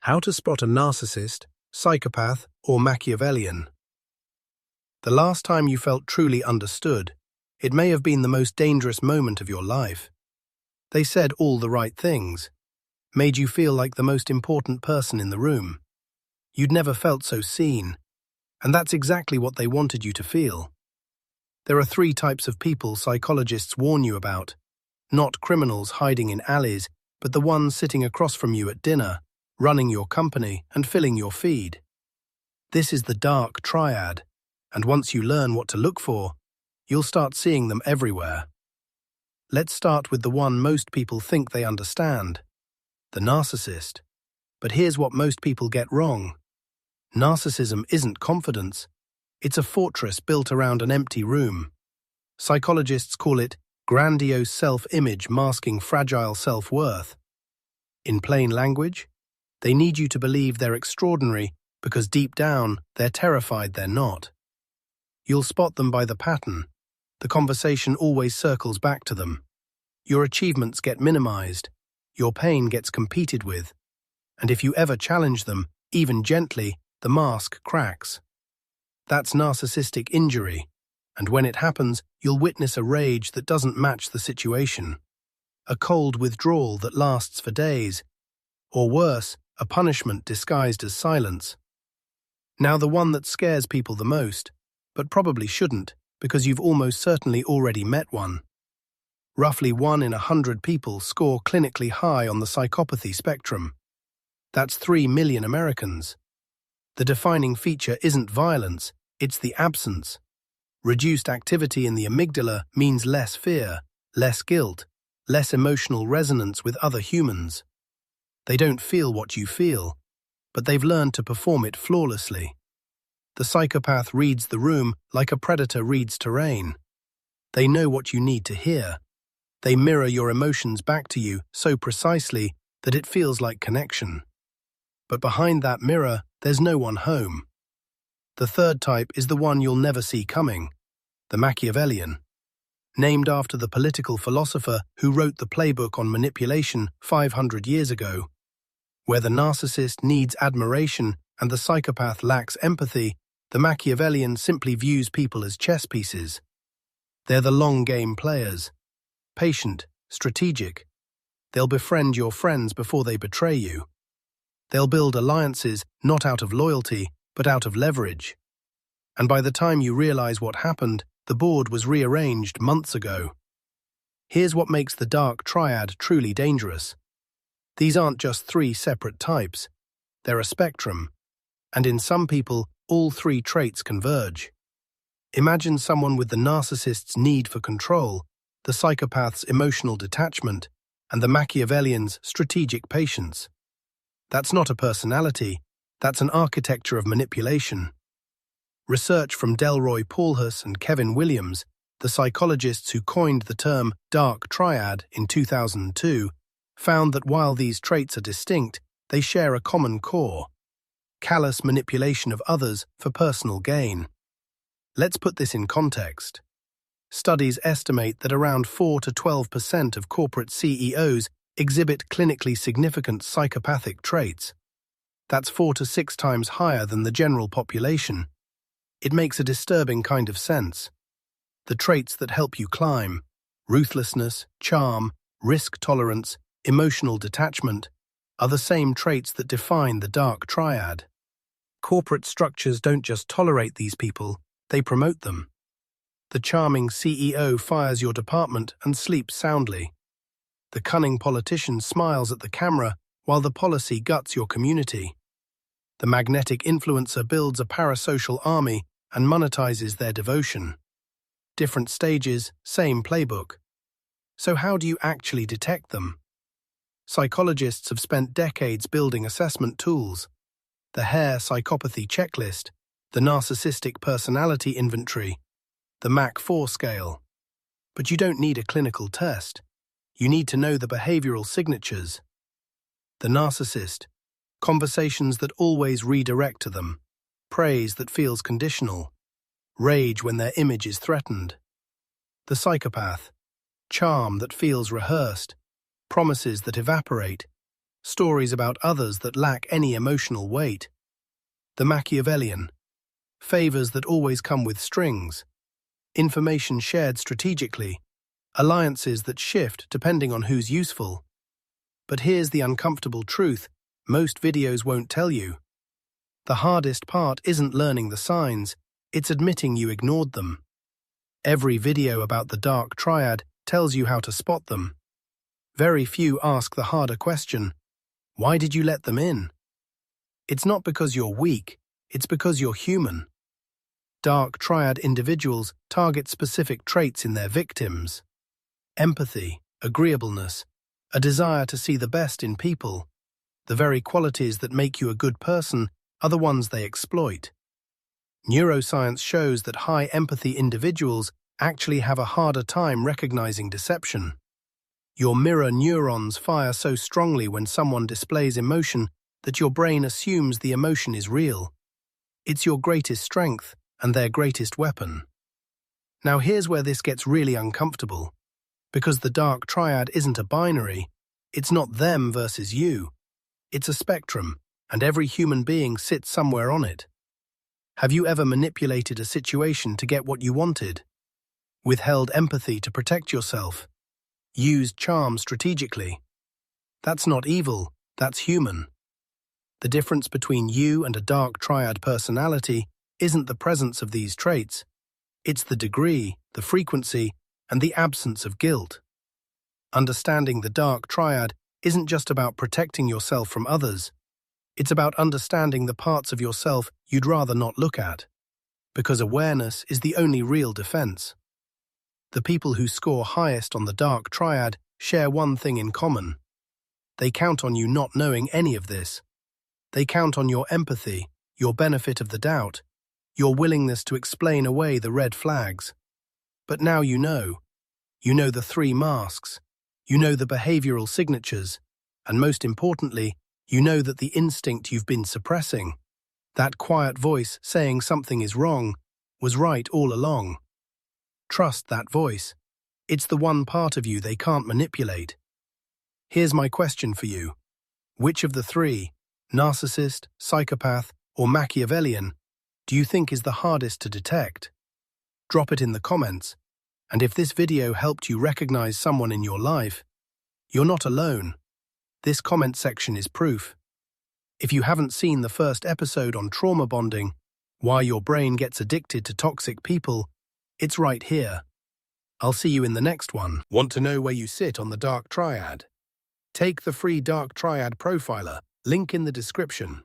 How to spot a narcissist, psychopath, or Machiavellian. The last time you felt truly understood, it may have been the most dangerous moment of your life. They said all the right things, made you feel like the most important person in the room. You'd never felt so seen, and that's exactly what they wanted you to feel. There are 3 types of people psychologists warn you about, not criminals hiding in alleys, but the ones sitting across from you at dinner, running your company and filling your feed. This is the Dark Triad, and once you learn what to look for, you'll start seeing them everywhere. Let's start with the one most people think they understand, the narcissist. But here's what most people get wrong. Narcissism isn't confidence. It's a fortress built around an empty room. Psychologists call it grandiose self-image masking fragile self-worth. In plain language, they need you to believe they're extraordinary because deep down they're terrified they're not. You'll spot them by the pattern. The conversation always circles back to them. Your achievements get minimized. Your pain gets competed with. And if you ever challenge them, even gently, the mask cracks. That's narcissistic injury. And when it happens, you'll witness a rage that doesn't match the situation. A cold withdrawal that lasts for days. Or worse, a punishment disguised as silence. Now the one that scares people the most, but probably shouldn't, because you've almost certainly already met one. Roughly 1 in 100 people score clinically high on the psychopathy spectrum. That's 3 million Americans. The defining feature isn't violence, it's the absence. Reduced activity in the amygdala means less fear, less guilt, less emotional resonance with other humans. They don't feel what you feel, but they've learned to perform it flawlessly. The psychopath reads the room like a predator reads terrain. They know what you need to hear. They mirror your emotions back to you so precisely that it feels like connection. But behind that mirror, there's no one home. The third type is the one you'll never see coming, the Machiavellian. Named after the political philosopher who wrote the playbook on manipulation 500 years ago. Where the narcissist needs admiration and the psychopath lacks empathy, the Machiavellian simply views people as chess pieces. They're the long-game players. Patient, strategic. They'll befriend your friends before they betray you. They'll build alliances not out of loyalty, but out of leverage. And by the time you realize what happened, the board was rearranged months ago. Here's what makes the Dark Triad truly dangerous. These aren't just 3 separate types. They're a spectrum. And in some people, all 3 traits converge. Imagine someone with the narcissist's need for control, the psychopath's emotional detachment, and the Machiavellian's strategic patience. That's not a personality, that's an architecture of manipulation. Research from Delroy Paulhus and Kevin Williams, the psychologists who coined the term Dark Triad in 2002, found that while these traits are distinct, they share a common core: callous manipulation of others for personal gain. Let's put this in context. Studies estimate that around 4 to 12% of corporate CEOs exhibit clinically significant psychopathic traits. That's 4 to 6 times higher than the general population. It makes a disturbing kind of sense. The traits that help you climb, ruthlessness, charm, risk tolerance, emotional detachment, are the same traits that define the Dark Triad. Corporate structures don't just tolerate these people, they promote them. The charming CEO fires your department and sleeps soundly. The cunning politician smiles at the camera while the policy guts your community. The magnetic influencer builds a parasocial army and monetizes their devotion. Different stages, same playbook. So how do you actually detect them? Psychologists have spent decades building assessment tools. The Hare Psychopathy Checklist, the Narcissistic Personality Inventory, the Mach-4 scale. But you don't need a clinical test. You need to know the behavioral signatures. The narcissist, conversations that always redirect to them, praise that feels conditional, rage when their image is threatened. The psychopath, charm that feels rehearsed, promises that evaporate, stories about others that lack any emotional weight. The Machiavellian, favors that always come with strings, information shared strategically, alliances that shift depending on who's useful. But here's the uncomfortable truth most videos won't tell you. The hardest part isn't learning the signs, it's admitting you ignored them. Every video about the Dark Triad tells you how to spot them. Very few ask the harder question, why did you let them in? It's not because you're weak, it's because you're human. Dark Triad individuals target specific traits in their victims. Empathy, agreeableness, a desire to see the best in people. The very qualities that make you a good person are the ones they exploit. Neuroscience shows that high empathy individuals actually have a harder time recognizing deception. Your mirror neurons fire so strongly when someone displays emotion that your brain assumes the emotion is real. It's your greatest strength and their greatest weapon. Now here's where this gets really uncomfortable. Because the Dark Triad isn't a binary, it's not them versus you. It's a spectrum, and every human being sits somewhere on it. Have you ever manipulated a situation to get what you wanted? Withheld empathy to protect yourself? Used charm strategically? That's not evil, that's human. The difference between you and a Dark Triad personality isn't the presence of these traits. It's the degree, the frequency, and the absence of guilt. Understanding the Dark Triad isn't just about protecting yourself from others. It's about understanding the parts of yourself you'd rather not look at. Because awareness is the only real defense. The people who score highest on the Dark Triad share one thing in common. They count on you not knowing any of this. They count on your empathy, your benefit of the doubt, your willingness to explain away the red flags. But now you know. You know the 3 masks. You know the behavioral signatures. And most importantly, you know that the instinct you've been suppressing, that quiet voice saying something is wrong, was right all along. Trust that voice. It's the one part of you they can't manipulate. Here's my question for you. Which of the 3, Narcissist, Psychopath, or Machiavellian, do you think is the hardest to detect? Drop it in the comments. And if this video helped you recognize someone in your life, you're not alone. This comment section is proof. If you haven't seen the first episode on trauma bonding, why your brain gets addicted to toxic people, it's right here. I'll see you in the next one. Want to know where you sit on the Dark Triad? Take the free Dark Triad Profiler, link in the description.